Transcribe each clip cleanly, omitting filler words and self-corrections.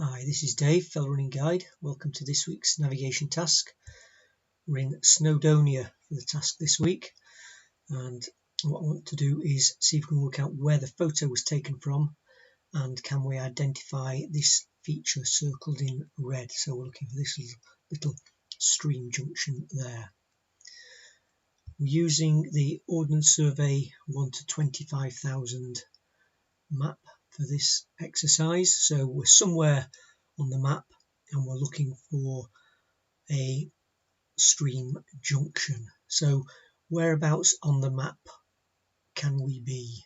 Hi, this is Dave, Fell Running Guide. Welcome to this week's navigation task. We're in Snowdonia for the task this week, and what I want to do is see if we can work out where the photo was taken from and can we identify this feature circled in red. So we're looking for this little stream junction there. We're using the Ordnance Survey 1 to 25,000 map for this exercise, so we're somewhere on the map and we're looking for a stream junction. So whereabouts on the map can we be?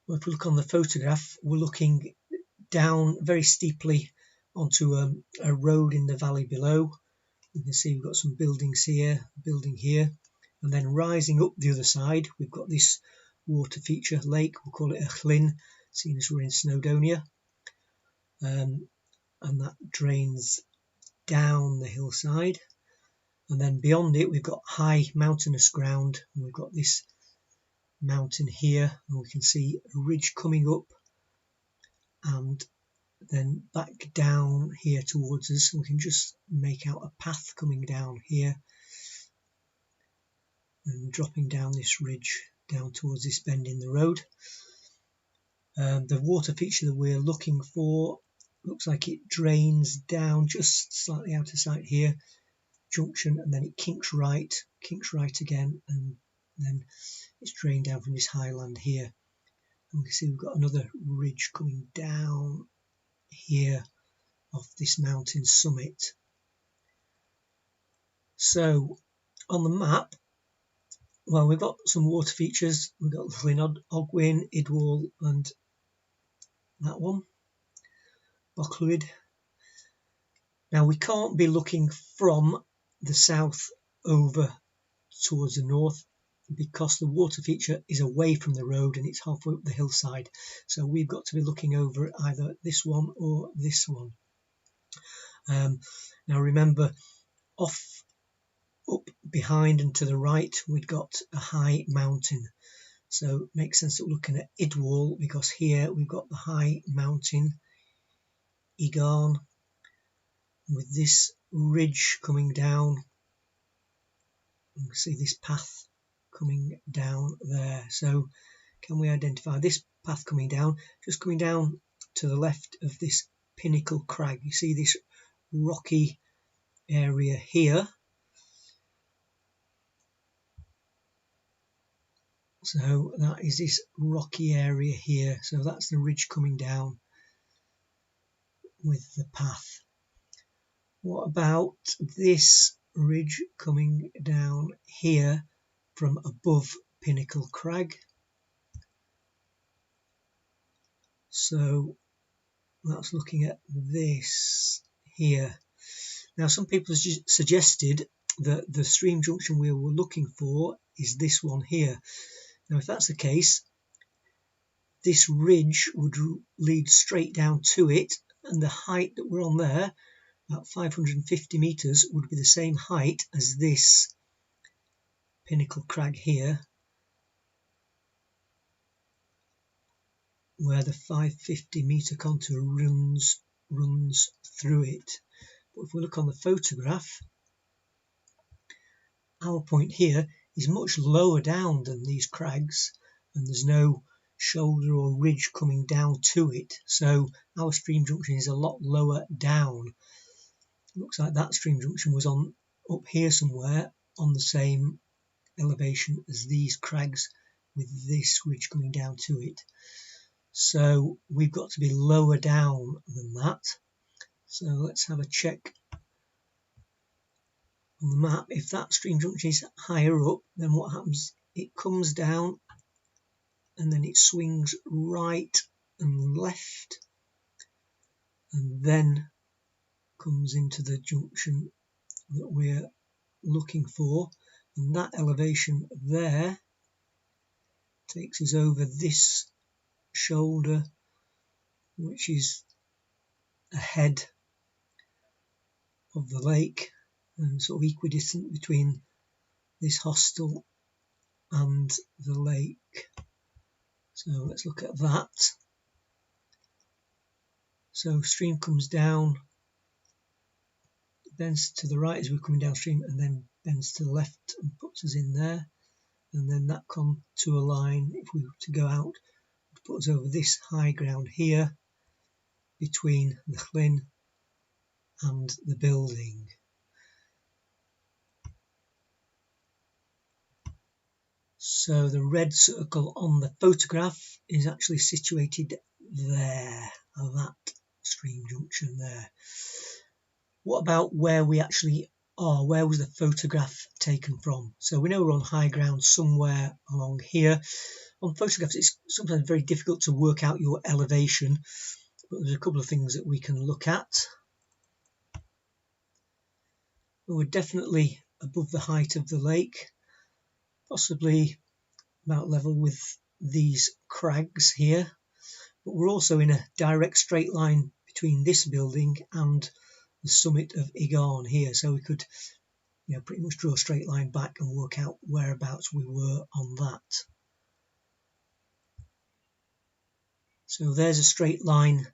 Well, if we look on the photograph, we're looking down very steeply onto a road in the valley below. You can see we've got some buildings here, building here, and then rising up the other side we've got this water feature lake. We'll call it a llyn, seeing as we're in Snowdonia, and that drains down the hillside, and then beyond it we've got high mountainous ground, and we've got this mountain here, and we can see a ridge coming up and then back down here towards us. We can just make out a path coming down here and dropping down this ridge down towards this bend in the road. The water feature that we're looking for looks like it drains down just slightly out of sight here, junction, and then it kinks right again, and then it's drained down from this highland here. And we can see we've got another ridge coming down here off this mountain summit. So on the map, well, we've got some water features. We've got Llyn Ogwyn, Idwal, and that one, Boclwyd. Now we can't be looking from the south over towards the north because the water feature is away from the road and it's halfway up the hillside. So we've got to be looking over either this one or this one. Now remember, up behind and to the right we've got a high mountain, so it makes sense that we're looking at Idwal because here we've got the high mountain Egarn with this ridge coming down. You can see this path coming down there. So can we identify this path coming down? Just coming down to the left of this pinnacle crag. You see this rocky area here. So that is this rocky area here. So that's the ridge coming down with the path. What about this ridge coming down here from above Pinnacle Crag? So that's looking at this here. Now some people suggested that the stream junction we were looking for is this one here. Now if that's the case, this ridge would lead straight down to it, and the height that we're on there, about 550 meters, would be the same height as this Pinnacle Crag here, where the 550 meter contour runs through it. But if we look on the photograph, our point here is much lower down than these crags, and there's no shoulder or ridge coming down to it, so our stream junction is a lot lower down. Looks like that stream junction was on up here somewhere on the same elevation as these crags with this ridge coming down to it. So we've got to be lower down than that. So let's have a check on the map. If that stream junction is higher up, then what happens? It comes down and then it swings right and left and then comes into the junction that we're looking for, and that elevation there takes us over this shoulder, which is ahead of the lake and sort of equidistant between this hostel and the lake. So let's look at that. So stream comes down, bends to the right as we're coming downstream, and then bends to the left and puts us in there. And then that come to a line, if we were to go out, to put us over this high ground here between the Llyn and the building. So the red circle on the photograph is actually situated there, at that stream junction there. What about where we actually are? Where was the photograph taken from? So we know we're on high ground somewhere along here. On photographs, it's sometimes very difficult to work out your elevation, but there's a couple of things that we can look at. We're definitely above the height of the lake, possibly about level with these crags here, but we're also in a direct straight line between this building and the summit of Ygarn here, so we could pretty much draw a straight line back and work out whereabouts we were on that. So there's a straight line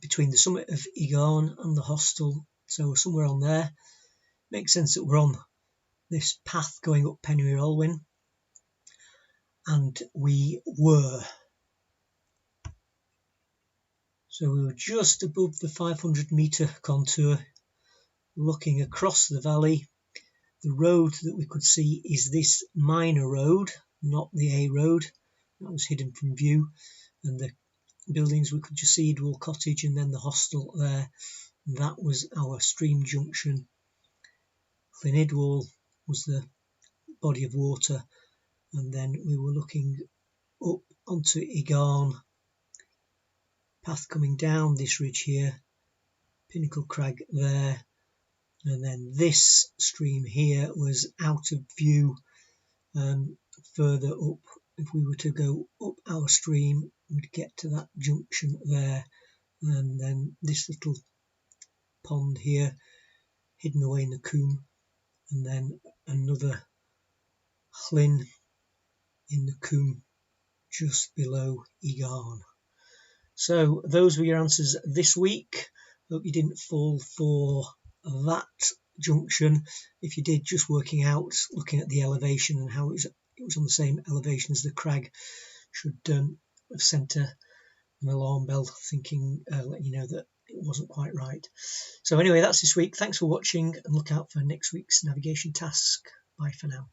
between the summit of Ygarn and the hostel, so somewhere on there. Makes sense that we're on this path going up Penwyr Olwyn, and we were. So we were just above the 500-metre contour, looking across the valley. The road that we could see is this minor road, not the A road. That was hidden from view. And the buildings we could just see, Idwal Cottage and then the hostel there. That was our stream junction. Llyn Idwal was the body of water. And then we were looking up onto Ygarn. Path coming down this ridge here, Pinnacle Crag there, and then this stream here was out of view further up. If we were to go up our stream, we'd get to that junction there, and then this little pond here hidden away in the coombe, and then another Llyn in the coombe just below Ygarn. So those were your answers this week. Hope you didn't fall for that junction. If you did, just working out, looking at the elevation and how it was on the same elevation as the crag, should have sent an alarm bell thinking, letting you know that it wasn't quite right. So anyway, that's this week. Thanks for watching, and look out for next week's navigation task. Bye for now.